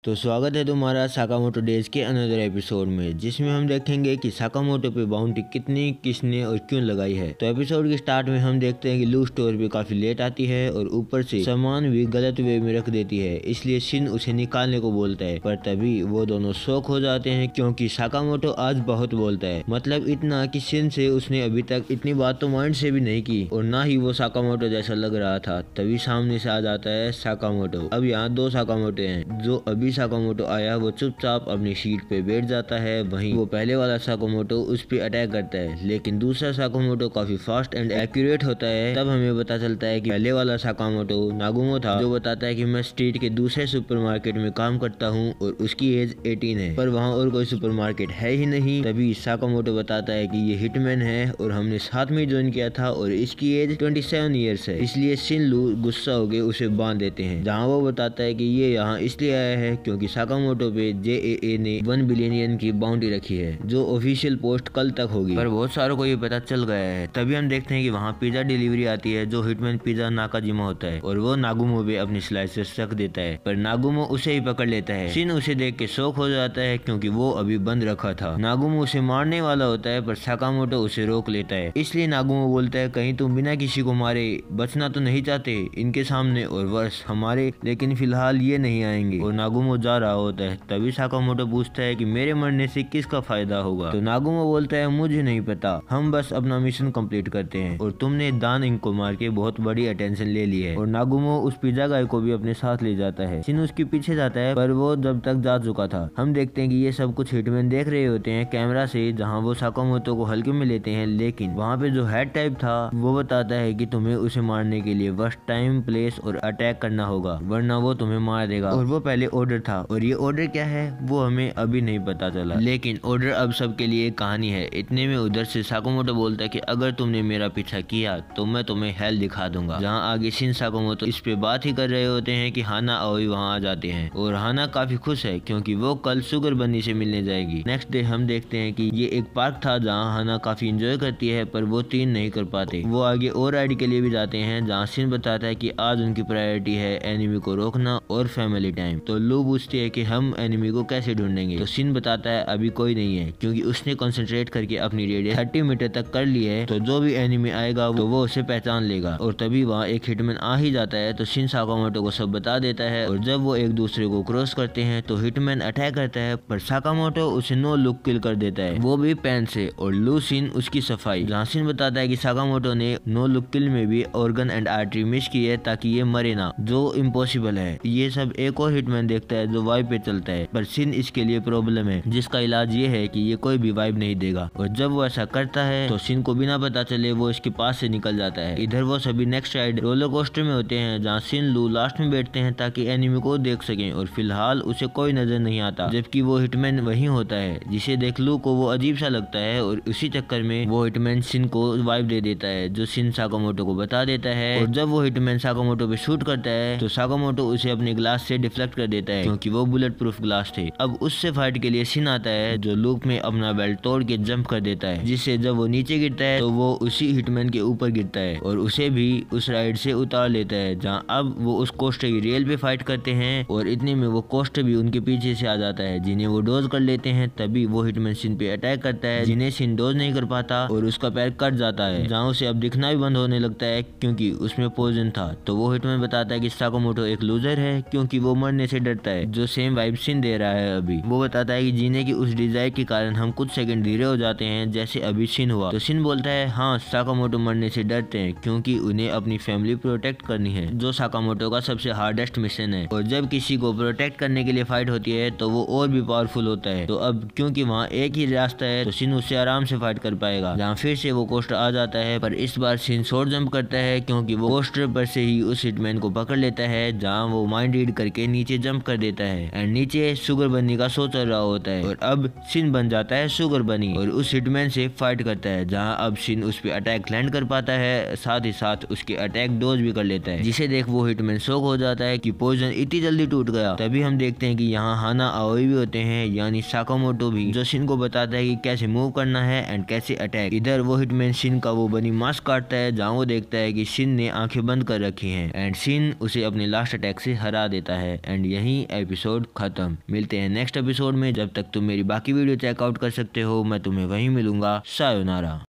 तो स्वागत है तुम्हारा साकामोटो डेज के अनदर एपिसोड में, जिसमें हम देखेंगे कि साकामोटो पे बाउंटी कितनी, किसने और क्यों लगाई है। तो एपिसोड के स्टार्ट में हम देखते हैं कि लू स्टोर पे काफी लेट आती है और ऊपर से सामान भी गलत वे में रख देती है, इसलिए शिन उसे निकालने को बोलता है। पर तभी वो दोनों शॉक हो जाते हैं क्योंकि साकामोटो आज बहुत बोलता है, मतलब इतना कि शिन से उसने अभी तक इतनी बात तो माइंड से भी नहीं की और ना ही वो साकामोटो जैसा लग रहा था। तभी सामने से आ जाता है साकामोटो। अब यहाँ दो साकामोटो हैं। जो अभी साकामोटो आया वो चुपचाप अपनी सीट पे बैठ जाता है, वहीं वो पहले वाला साकामोटो उस पे अटैक करता है, लेकिन दूसरा साकामोटो काफी फास्ट एंड एक्यूरेट होता है। तब हमें पता चलता है कि पहले वाला साकामोटो नागुमो था, जो बताता है कि मैं स्ट्रीट के दूसरे सुपरमार्केट में काम करता हूँ और उसकी एज 18 है, पर वहाँ और कोई सुपरमार्केट है ही नहीं। तभी साकामोटो बताता है कि ये हिटमैन है और हमने साथ में ज्वाइन किया था और इसकी एज 27 ईयर्स है, इसलिए शिन लू गुस्सा हो गए उसे बांध देते हैं। जहाँ वो बताता है कि ये यहाँ इसलिए आया है क्योंकि साकामोटो पे जेएए ने 1 बिलियन येन की बाउंटी रखी है, जो ऑफिशियल पोस्ट कल तक होगी, पर बहुत सारों को ये पता चल गया है। तभी हम देखते हैं कि वहाँ पिज्जा डिलीवरी आती है, जो हिटमैन पिज्जा नाकाजिमा होता है और वो नागुमो पे अपनी स्लाइसेस रख देता है, पर नागुमो उसे ही पकड़ लेता है। शिन उसे देख के शॉक हो जाता है क्योंकि वो अभी बंद रखा था। नागुमो उसे मारने वाला होता है, पर साकामोटो उसे रोक लेता है। इसलिए नागुमो बोलता है, कहीं तुम बिना किसी को मारे बचना तो नहीं चाहते इनके सामने और वर्ष हमारे, लेकिन फिलहाल ये नहीं आएंगे। और नागुमो जा रहा होता है। तभी साकामोटो पूछता है कि मेरे मरने से किसका फायदा होगा। तो नागुमो बोलता है, मुझे नहीं पता, हम बस अपना मिशन कंप्लीट करते हैं और तुमने दान इंक को मार के बहुत बड़ी अटेंशन ले ली है। और नागुमो उस पिज्जा गाय को भी अपने साथ ले जाता है। शिन उसके पीछे जाता है, पर वो जब तक जा चुका था। हम देखते हैं कि ये सब कुछ हिटमैन देख रहे होते हैं कैमरा से, जहाँ वो साकामोटो को हल्के में लेते हैं, लेकिन वहाँ पे जो हेड टाइप था वो बताता है कि तुम्हें उसे मारने के लिए फर्स्ट टाइम, प्लेस और अटैक करना होगा, वरना वो तुम्हें मार देगा। और वो पहले ऑर्डर था और ये ऑर्डर क्या है वो हमें अभी नहीं पता चला, लेकिन ऑर्डर अब सबके लिए एक कहानी है। इतने में उधर से साकामोटो बोलता है कि अगर तुमने मेरा पीछा किया तो मैं तुम्हें हेल दिखा दूंगा। जहाँ आगे शिन साकामोटो इस पे बात ही कर रहे होते हैं कि हाना आओई वहाँ आ जाते हैं और हाना काफी खुश है क्योंकि वो कल शुगर बनी से मिलने जाएगी। नेक्स्ट डे हम देखते हैं कि ये एक पार्क था जहाँ हाना काफी इंजॉय करती है, पर वो 3 नहीं कर पाते। वो आगे और राइड के लिए भी जाते हैं, जहाँ शिन बताता है कि आज उनकी प्रायोरिटी है एनिमी को रोकना और फैमिली टाइम। तो लू पूछती है कि हम एनिमी को कैसे ढूंढेंगे। तो शिन बताता है अभी कोई नहीं है क्योंकि उसने कंसंट्रेट करके अपनी रेडियस 30 मीटर तक कर ली है, तो जो भी एनिमी आएगा तो वो उसे पहचान लेगा। और तभी वहाँ एक हिटमैन आ ही जाता है, तो शिन साकामोटो को सब बता देता है और जब वो एक दूसरे को क्रॉस करते हैं तो हिटमैन अटैक करता है, पर साकामोटो उसे नो लुक किल कर देता है, वो भी पेन से। और लू शिन उसकी सफाई। जहाँ शिन बताता है कि साकामोटो ने नो लुक किल में भी ऑर्गन एंड आर्टरी मिस की है ताकि ये मरे ना, जो इम्पॉसिबल है। ये सब एक और हिटमैन देखता है जो वाइब पे चलता है, पर शिन इसके लिए प्रॉब्लम है, जिसका इलाज ये है कि ये कोई भी वाइब नहीं देगा। और जब वो ऐसा करता है तो शिन को बिना पता चले वो इसके पास से निकल जाता है। इधर वो सभी नेक्स्ट राइड रोलर कोस्टर में होते हैं, जहाँ शिन लू लास्ट में बैठते हैं ताकि एनिमी को देख सकें, और फिलहाल उसे कोई नजर नहीं आता, जबकि वो हिटमैन वही होता है, जिसे देख लू को वो अजीब सा लगता है और उसी चक्कर में वो हिटमैन शिन को वाइब दे देता है, जो शिन साकामोटो को बता देता है। और जब वो हिटमैन साकामोटो पे शूट करता है तो साकामोटो उसे अपने ग्लास से डिफ्लेक्ट कर देता है क्योंकि वो बुलेट प्रूफ ग्लास थे। अब उससे फाइट के लिए शिन आता है, जो लूप में अपना बेल्ट तोड़ के जंप कर देता है, जिससे जब वो नीचे गिरता है तो वो उसी हिटमैन के ऊपर गिरता है और उसे भी उस राइड से उतार लेता है। जहाँ अब वो उस कोस्टर की रेल पे फाइट करते हैं और इतने में वो कोस्टर भी उनके पीछे से आ जाता है, जिन्हें वो डोज कर लेते हैं। तभी वो हिटमैन शिन पे अटैक करता है, जिन्हें शिन डोज नहीं कर पाता और उसका पैर कट जाता है, जहाँ उसे अब दिखना भी बंद होने लगता है क्योंकि उसमें पॉइजन था। तो वो हिटमैन बताता है कि साकामोटो एक लूजर है क्योंकि वो मरने से डरता है, जो सेम वाइब शिन दे रहा है अभी। वो बताता है कि जीने की उस डिजायर के कारण हम कुछ सेकंड धीरे हो जाते हैं, जैसे अभी शिन हुआ। तो शिन बोलता है, हाँ साकामोटो मरने से डरते हैं क्योंकि उन्हें अपनी फैमिली प्रोटेक्ट करनी है, जो साकामोटो का सबसे हार्डेस्ट मिशन है। और जब किसी को प्रोटेक्ट करने के लिए फाइट होती है तो वो और भी पावरफुल होता है। तो अब क्योंकि वहाँ एक ही रास्ता है तो शिन उससे आराम से फाइट कर पाएगा। जहाँ फिर से वो कोस्टर आ जाता है, पर इस बार शिन शॉर्ट जंप करता है क्योंकि वो कोस्टर पर से ही उस हिटमैन को पकड़ लेता है, जहाँ वो माइंड रीड करके नीचे जंप कर देता है एंड नीचे शुगर बनी का शो चल रहा होता है। और अब शिन बन जाता है शुगर बनी और उस हिटमैन से फाइट करता है, जहाँ अब शिन उस पे अटैक लैंड कर पाता है, साथ ही साथ उसके अटैक डोज भी कर लेता है, जिसे देख वो हिटमैन शॉक हो जाता है कि पॉइजन इतनी जल्दी टूट गया। तभी हम देखते हैं कि यहाँ हाना आओई भी होते हैं, यानी साकामोटो भी, जो शिन को बताता है कि कैसे मूव करना है एंड कैसे अटैक। इधर वो हिटमैन शिन का वो बनी मास्क काटता है, जहाँ वो देखता है कि शिन ने आंखें बंद कर रखी हैं एंड शिन उसे अपने लास्ट अटैक से हरा देता है। एंड यहीं एपिसोड खत्म। मिलते हैं नेक्स्ट एपिसोड में, जब तक तुम मेरी बाकी वीडियो चेकआउट कर सकते हो। मैं तुम्हें वहीं मिलूंगा। सायोनारा।